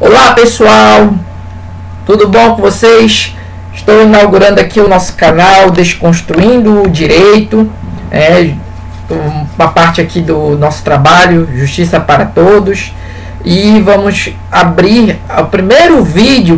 Olá pessoal, tudo bom com vocês? Estou inaugurando aqui o nosso canal Desconstruindo o Direito, uma parte aqui do nosso trabalho, Justiça para Todos. E vamos abrir o primeiro vídeo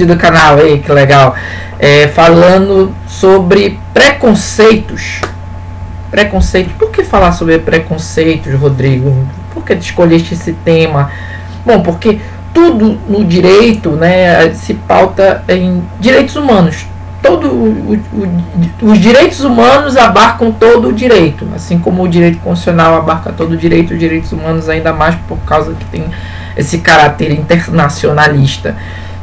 do canal aí, que legal, falando sobre preconceitos. Preconceitos. Por que falar sobre preconceitos, Rodrigo? Por que escolheste esse tema? Bom, porque tudo no direito, né, se pauta em direitos humanos. Os direitos humanos abarcam todo o direito, assim como o direito constitucional abarca todo o direito, os direitos humanos ainda mais por causa que tem esse caráter internacionalista.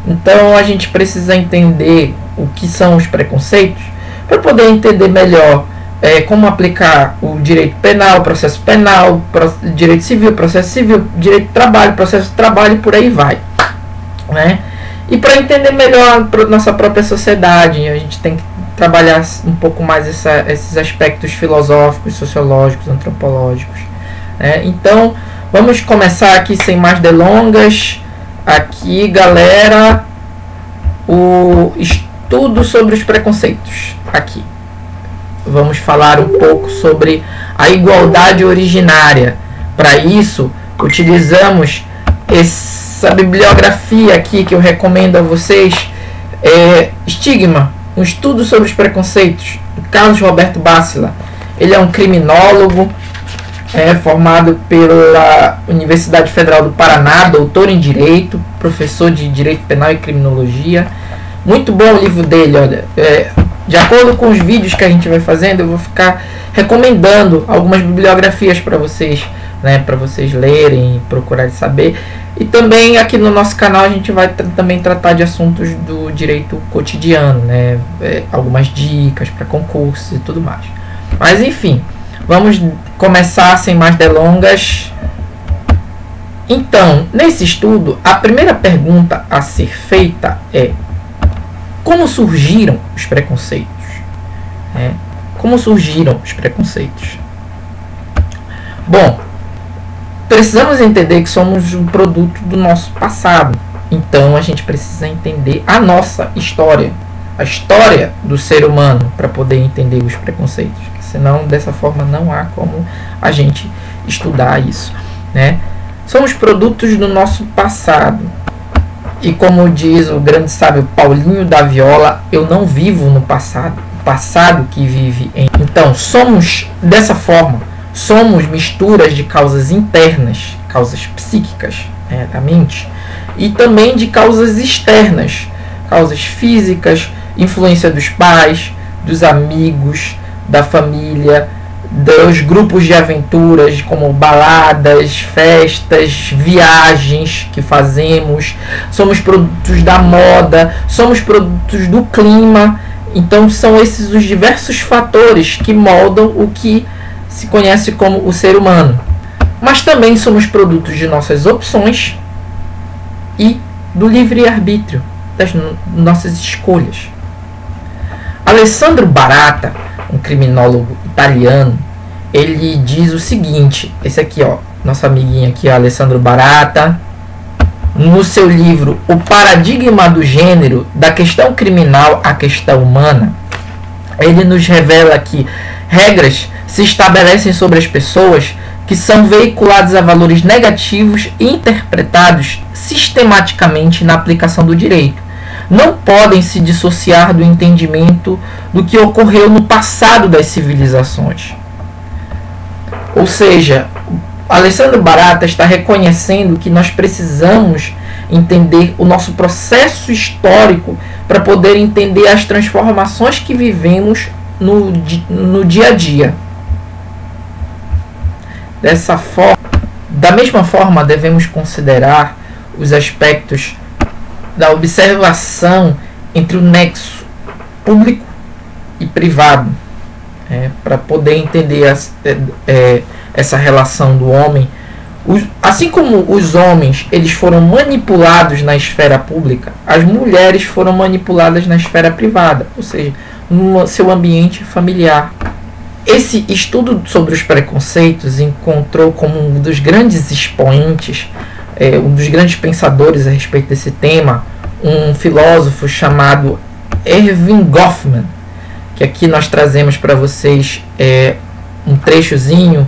Então a gente precisa entender o que são os preconceitos para poder entender melhor como aplicar o direito penal, processo penal, direito civil, processo civil, direito de trabalho, processo de trabalho e por aí vai, né? E para entender melhor a nossa própria sociedade, a gente tem que trabalhar um pouco mais esses aspectos filosóficos, sociológicos, antropológicos, né? Então vamos começar aqui sem mais delongas. Aqui, galera, o estudo sobre os preconceitos. Aqui vamos falar um pouco sobre a igualdade originária. Para isso, utilizamos essa bibliografia aqui que eu recomendo a vocês, Estigma, um estudo sobre os preconceitos, do Carlos Roberto Bacila. Ele é um criminólogo, formado pela Universidade Federal do Paraná, doutor em Direito, professor de Direito Penal e Criminologia. Muito bom o livro dele, olha. De acordo com os vídeos que a gente vai fazendo, eu vou ficar recomendando algumas bibliografias para vocês, né, para vocês lerem e procurarem saber. E também aqui no nosso canal a gente vai também tratar de assuntos do direito cotidiano, né, algumas dicas para concursos e tudo mais. Mas enfim, vamos começar sem mais delongas. Então, nesse estudo, a primeira pergunta a ser feita é: como surgiram os preconceitos? Como surgiram os preconceitos? Bom, precisamos entender que somos um produto do nosso passado. Então a gente precisa entender a nossa história, a história do ser humano, para poder entender os preconceitos. Senão, dessa forma, não há como a gente estudar isso, né? Somos produtos do nosso passado. E como diz o grande sábio Paulinho da Viola, eu não vivo no passado, o passado que vive em... Então, somos dessa forma, somos misturas de causas internas, causas psíquicas, da mente, e também de causas externas, causas físicas, influência dos pais, dos amigos, da família, dos grupos de aventuras, como baladas, festas, viagens que fazemos. Somos produtos da moda, somos produtos do clima. Então são esses os diversos fatores que moldam o que se conhece como o ser humano. Mas também somos produtos de nossas opções e do livre-arbítrio, das nossas escolhas. Alessandro Baratta, um criminólogo italiano, ele diz o seguinte, esse aqui, ó, nosso amiguinho aqui, ó, Alessandro Baratta, no seu livro O Paradigma do Gênero, da questão criminal à questão humana, ele nos revela que regras se estabelecem sobre as pessoas que são veiculadas a valores negativos e interpretados sistematicamente na aplicação do direito. Não podem se dissociar do entendimento do que ocorreu no passado das civilizações. Ou seja, Alessandro Baratta está reconhecendo que nós precisamos entender o nosso processo histórico para poder entender as transformações que vivemos no dia a dia. Da mesma forma, devemos considerar os aspectos da observação entre o nexo público e privado, para poder entender essa relação do homem. Assim como os homens eles foram manipulados na esfera pública, as mulheres foram manipuladas na esfera privada, ou seja, no seu ambiente familiar. Esse estudo sobre os preconceitos encontrou como um dos grandes expoentes um dos grandes pensadores a respeito desse tema, um filósofo chamado Erving Goffman, que aqui nós trazemos para vocês um trechozinho.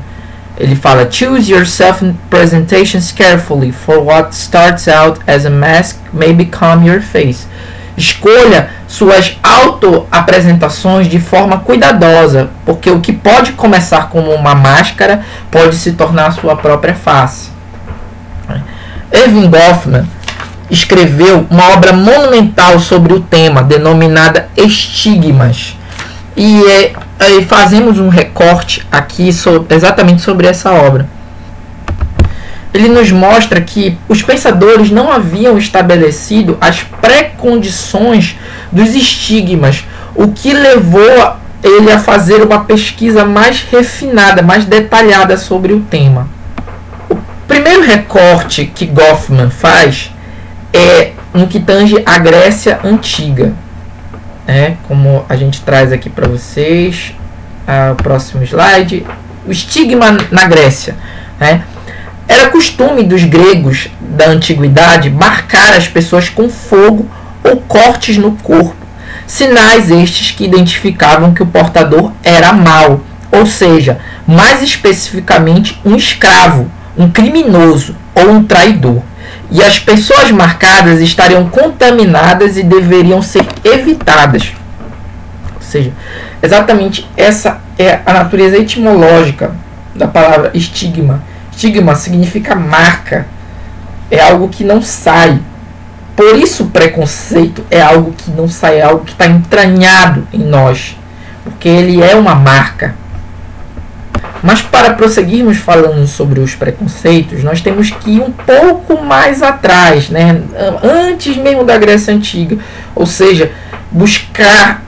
Ele fala: "Choose your self-presentations carefully, for what starts out as a mask may become your face." Escolha suas auto-apresentações de forma cuidadosa, porque o que pode começar como uma máscara pode se tornar a sua própria face. Erving Goffman escreveu uma obra monumental sobre o tema, denominada Estigmas. E fazemos um recorte aqui exatamente sobre essa obra. Ele nos mostra que os pensadores não haviam estabelecido as pré-condições dos estigmas, o que levou ele a fazer uma pesquisa mais refinada, mais detalhada sobre o tema. O primeiro recorte que Goffman faz é no que tange à Grécia Antiga, como a gente traz aqui para vocês, o próximo slide, o estigma na Grécia. Era costume dos gregos da antiguidade marcar as pessoas com fogo ou cortes no corpo, sinais estes que identificavam que o portador era mau, ou seja, mais especificamente um escravo, um criminoso ou um traidor. E as pessoas marcadas estariam contaminadas e deveriam ser evitadas. Ou seja, exatamente essa é a natureza etimológica da palavra estigma. Estigma significa marca, é algo que não sai. Por isso o preconceito é algo que não sai, é algo que está entranhado em nós, porque ele é uma marca. Mas para prosseguirmos falando sobre os preconceitos, nós temos que ir um pouco mais atrás, antes mesmo da Grécia Antiga, ou seja, buscar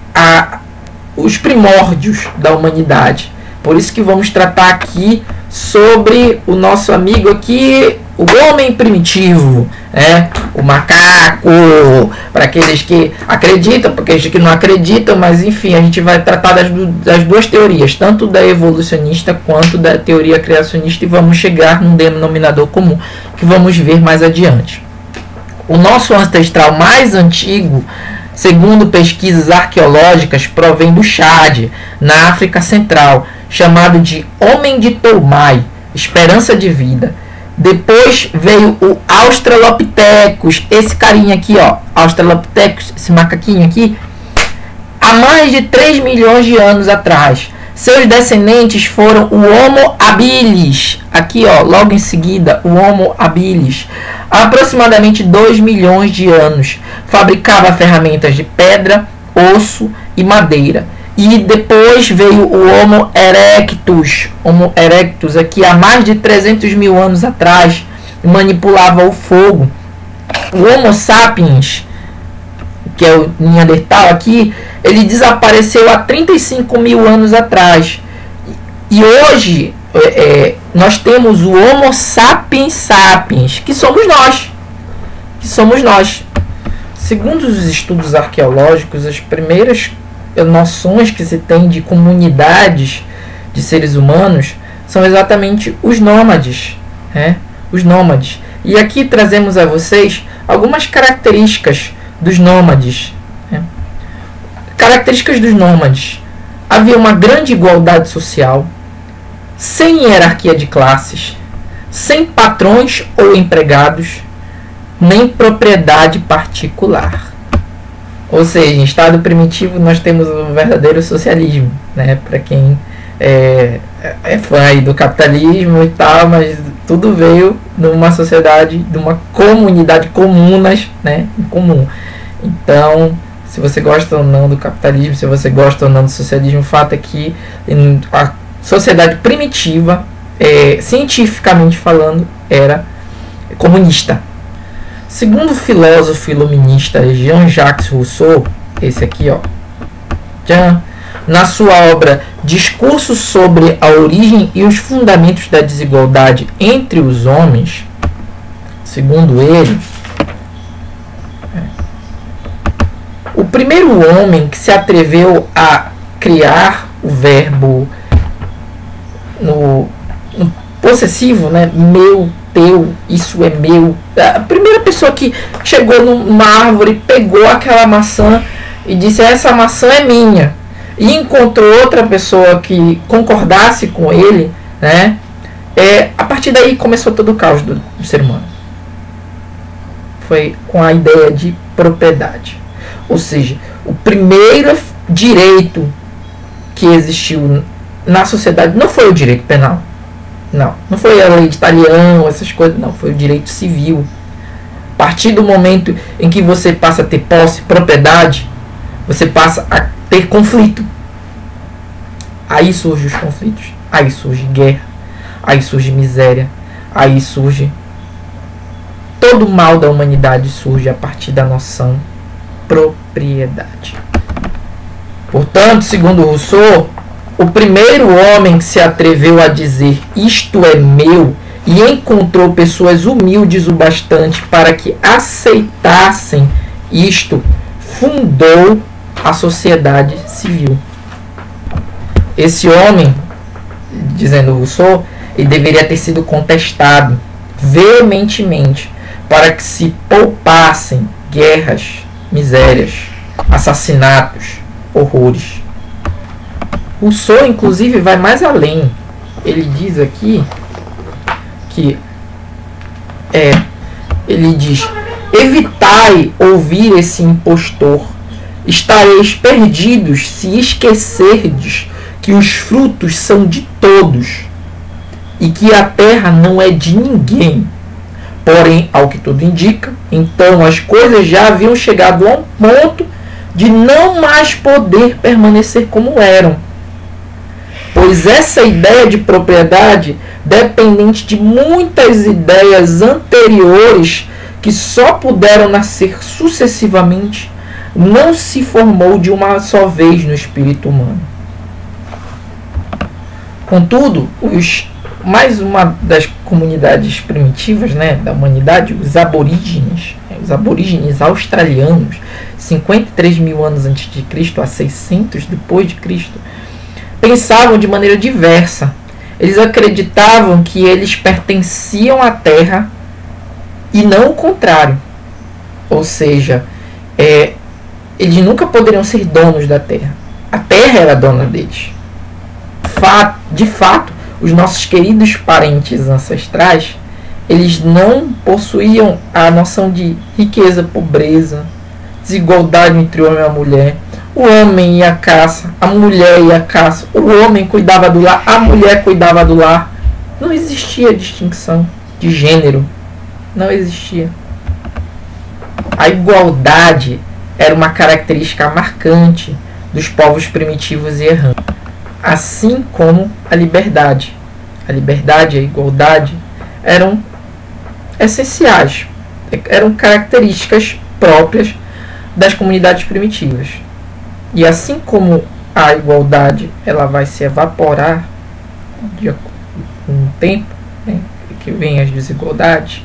os primórdios da humanidade. Por isso que vamos tratar aqui sobre o nosso amigo aqui, o homem primitivo, o macaco, para aqueles que acreditam, para aqueles que não acreditam, mas enfim, a gente vai tratar das duas teorias, tanto da evolucionista quanto da teoria criacionista, e vamos chegar num denominador comum que vamos ver mais adiante. O nosso ancestral mais antigo, segundo pesquisas arqueológicas, provém do Chad, na África Central, chamado de Homem de Toumai, esperança de vida. Depois veio o Australopithecus, esse carinha aqui, Australopithecus, esse macaquinho aqui, há mais de 3 milhões de anos atrás. Seus descendentes foram o Homo habilis, aqui logo em seguida, o Homo habilis, há aproximadamente 2 milhões de anos. Fabricava ferramentas de pedra, osso e madeira. E depois veio o Homo erectus, aqui há mais de 300 mil anos atrás, manipulava o fogo. O Homo sapiens, que é o Neandertal aqui, ele desapareceu há 35 mil anos atrás. E hoje nós temos o Homo sapiens sapiens, que somos nós. Segundo os estudos arqueológicos, as primeiras noções que se tem de comunidades de seres humanos são exatamente os nômades, os nômades. E aqui trazemos a vocês algumas características dos nômades. Características dos nômades: havia uma grande igualdade social, sem hierarquia de classes, sem patrões ou empregados, nem propriedade particular. Ou seja, em estado primitivo nós temos o verdadeiro socialismo, para quem é fã aí do capitalismo e tal, mas tudo veio numa sociedade, de uma comunidade comunas, em comum. Então, se você gosta ou não do capitalismo, se você gosta ou não do socialismo, o fato é que a sociedade primitiva, cientificamente falando, era comunista. Segundo o filósofo iluminista Jean-Jacques Rousseau, esse aqui, na sua obra Discurso sobre a Origem e os Fundamentos da Desigualdade entre os Homens, segundo ele, o primeiro homem que se atreveu a criar o verbo no possessivo, meu, teu, isso é meu. A primeira pessoa que chegou numa árvore, pegou aquela maçã e disse: essa maçã é minha, e encontrou outra pessoa que concordasse com ele, né? A partir daí começou todo o caos do ser humano. Foi com a ideia de propriedade. Ou seja, o primeiro direito que existiu na sociedade não foi o direito penal. Não foi a lei de Talião, essas coisas. Não, foi o direito civil. A partir do momento em que você passa a ter posse, propriedade, você passa a ter conflito. Aí surgem os conflitos. Aí surge guerra. Aí surge miséria. Aí surge... todo o mal da humanidade surge a partir da noção propriedade. Portanto, segundo Rousseau, o primeiro homem que se atreveu a dizer isto é meu e encontrou pessoas humildes o bastante para que aceitassem isto, fundou a sociedade civil. Esse homem, dizendo Rousseau, ele deveria ter sido contestado veementemente para que se poupassem guerras, misérias, assassinatos, horrores. Rousseau, inclusive, vai mais além. Ele diz aqui que ele diz: evitai ouvir esse impostor, estareis perdidos se esquecerdes que os frutos são de todos e que a terra não é de ninguém. Porém, ao que tudo indica, então as coisas já haviam chegado a um ponto de não mais poder permanecer como eram. Pois essa ideia de propriedade, dependente de muitas ideias anteriores que só puderam nascer sucessivamente, não se formou de uma só vez no espírito humano. Contudo, mais uma das comunidades primitivas, né, da humanidade, os aborígenes australianos, 53 mil anos antes de Cristo a 600 depois de Cristo, pensavam de maneira diversa. Eles acreditavam que eles pertenciam à Terra e não o contrário. Ou seja, eles nunca poderiam ser donos da Terra. A Terra era dona deles. De fato, os nossos queridos parentes ancestrais, eles não possuíam a noção de riqueza, pobreza, desigualdade entre o homem e a mulher. O homem ia à caça, a mulher ia à caça, o homem cuidava do lar, a mulher cuidava do lar. Não existia distinção de gênero. Não existia. A igualdade era uma característica marcante dos povos primitivos e errantes. Assim como a liberdade. A liberdade e a igualdade eram essenciais, eram características próprias das comunidades primitivas. E assim como a igualdade ela vai se evaporar com o tempo, né, que vem as desigualdades,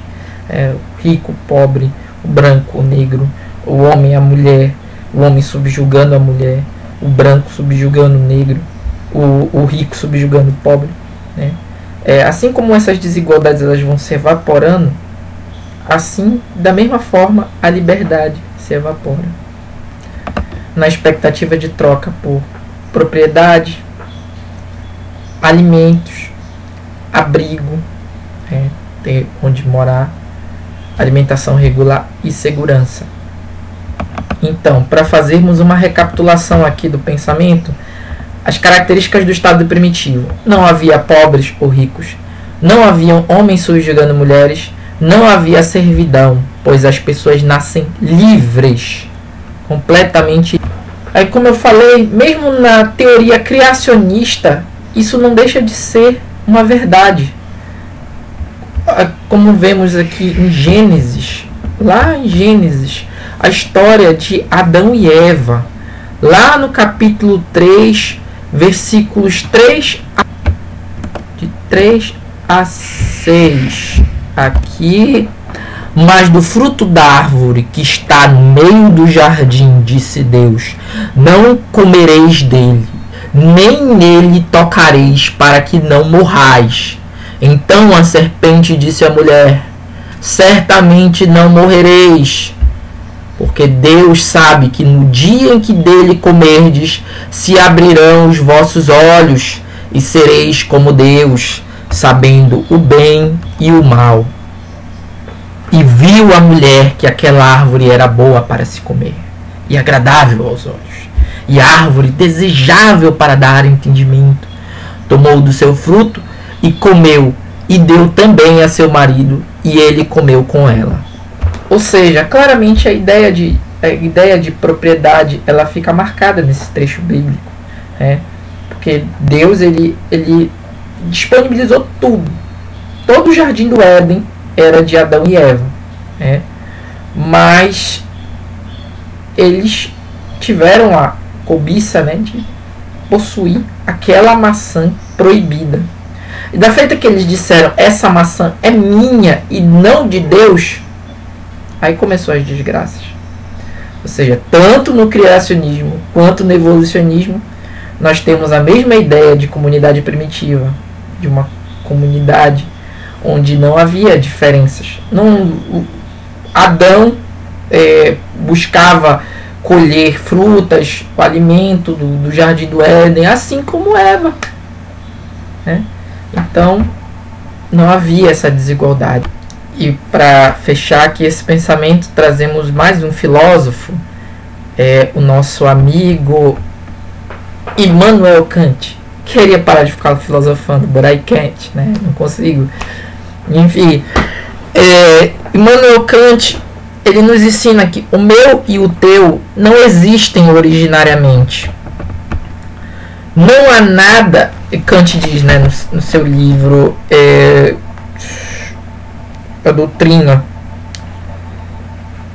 o rico, o pobre, o branco, o negro, o homem, a mulher, o homem subjugando a mulher, o branco subjugando o negro, o rico subjugando o pobre, né? Assim como essas desigualdades elas vão se evaporando, assim, da mesma forma, a liberdade se evapora. Na expectativa de troca por propriedade, alimentos, abrigo, ter onde morar, alimentação regular e segurança. Então, para fazermos uma recapitulação aqui do pensamento, as características do estado primitivo: não havia pobres ou ricos, não haviam homens subjugando mulheres, não havia servidão, pois as pessoas nascem livres, completamente. Aí, como eu falei, mesmo na teoria criacionista, isso não deixa de ser uma verdade. Como vemos aqui em Gênesis, lá em Gênesis, a história de Adão e Eva, lá no capítulo 3, versículos 3 a 6, aqui: mas do fruto da árvore que está no meio do jardim, disse Deus, não comereis dele, nem nele tocareis, para que não morrais. Então a serpente disse à mulher: certamente não morrereis, porque Deus sabe que no dia em que dele comerdes, se abrirão os vossos olhos, e sereis como Deus, sabendo o bem e o mal. E viu a mulher que aquela árvore era boa para se comer, e agradável aos olhos, e árvore desejável para dar entendimento. Tomou do seu fruto e comeu, e deu também a seu marido, e ele comeu com ela. Ou seja, claramente a ideia de propriedade, ela fica marcada nesse trecho bíblico, né? Porque Deus ele disponibilizou tudo. Todo o jardim do Éden era de Adão e Eva, né? Mas eles tiveram a cobiça, né, de possuir aquela maçã proibida. E da feita que eles disseram: essa maçã é minha e não de Deus, aí começou as desgraças. Ou seja, tanto no criacionismo quanto no evolucionismo, nós temos a mesma ideia de comunidade primitiva, de uma comunidade onde não havia diferenças. Adão buscava colher frutas, o alimento do jardim do Éden, assim como Eva, né? Então não havia essa desigualdade. E para fechar aqui esse pensamento, trazemos mais um filósofo, o nosso amigo Immanuel Kant. Queria parar de ficar filosofando, but I can't, né? Não consigo. Enfim, Immanuel Kant, ele nos ensina que o meu e o teu não existem originariamente. Não há nada, Kant diz, né, no seu livro A Doutrina,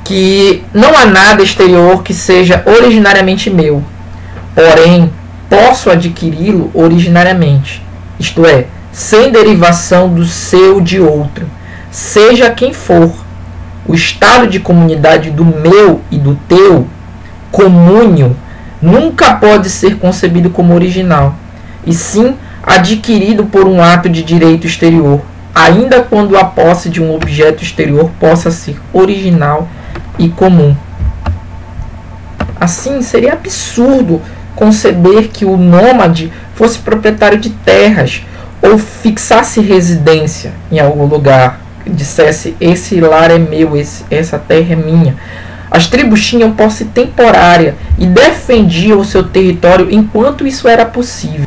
que não há nada exterior que seja originariamente meu, porém posso adquiri-lo originariamente, isto é, sem derivação do seu de outro, seja quem for. O estado de comunidade do meu e do teu, comúnio, nunca pode ser concebido como original, e sim adquirido por um ato de direito exterior, ainda quando a posse de um objeto exterior possa ser original e comum. Assim, seria absurdo conceber que o nômade fosse proprietário de terras ou fixasse residência em algum lugar, dissesse: esse lar é meu, essa terra é minha. As tribos tinham posse temporária e defendiam o seu território enquanto isso era possível.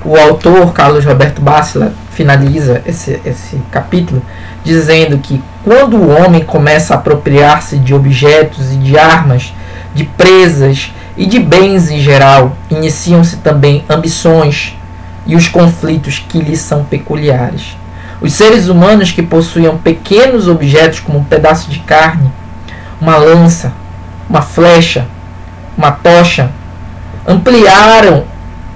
O autor Carlos Roberto Bassler finaliza esse capítulo dizendo que quando o homem começa a apropriar-se de objetos e de armas, de presas e de bens em geral, iniciam-se também ambições e os conflitos que lhes são peculiares. Os seres humanos que possuíam pequenos objetos como um pedaço de carne, uma lança, uma flecha, uma tocha, ampliaram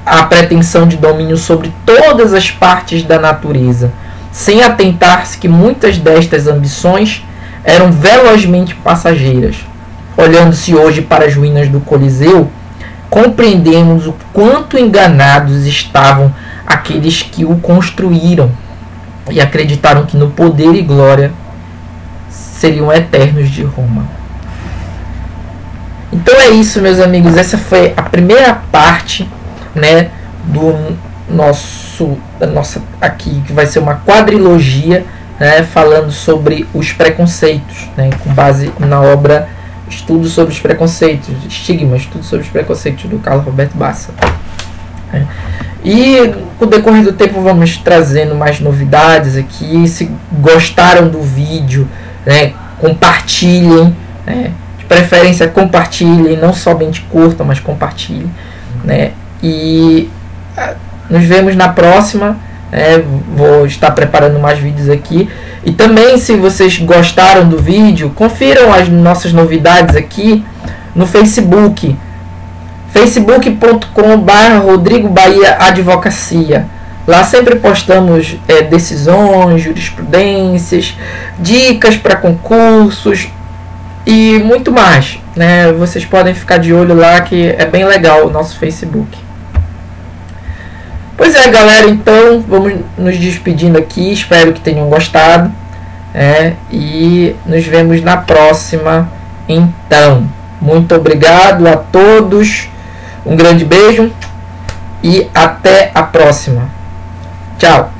a pretensão de domínio sobre todas as partes da natureza, sem atentar-se que muitas destas ambições eram velozmente passageiras. Olhando-se hoje para as ruínas do Coliseu, compreendemos o quanto enganados estavam aqueles que o construíram e acreditaram que no poder e glória seriam eternos de Roma. Então é isso, meus amigos. Essa foi a primeira parte, né, da nossa aqui, que vai ser uma quadrilogia, né, falando sobre os preconceitos, né, com base na obra Estudo sobre os Preconceitos, Estigma, Estudo sobre os Preconceitos, do Carlos Roberto Bassler. E com o decorrer do tempo vamos trazendo mais novidades aqui. Se gostaram do vídeo, né, compartilhem, né, de preferência compartilhem, não somente curtam, mas compartilhem, né, e nos vemos na próxima. Vou estar preparando mais vídeos aqui. E também, se vocês gostaram do vídeo, confiram as nossas novidades aqui no Facebook, facebook.com/Rodrigo Bahia Advocacia. Lá sempre postamos decisões, jurisprudências, dicas para concursos e muito mais, né? Vocês podem ficar de olho lá, que é bem legal o nosso Facebook. Pois Pois é, galera, então vamos nos despedindo aqui. Espero que tenham gostado. E nos vemos na próxima. Então, muito obrigado a todos. Um grande beijo e até a próxima. Tchau.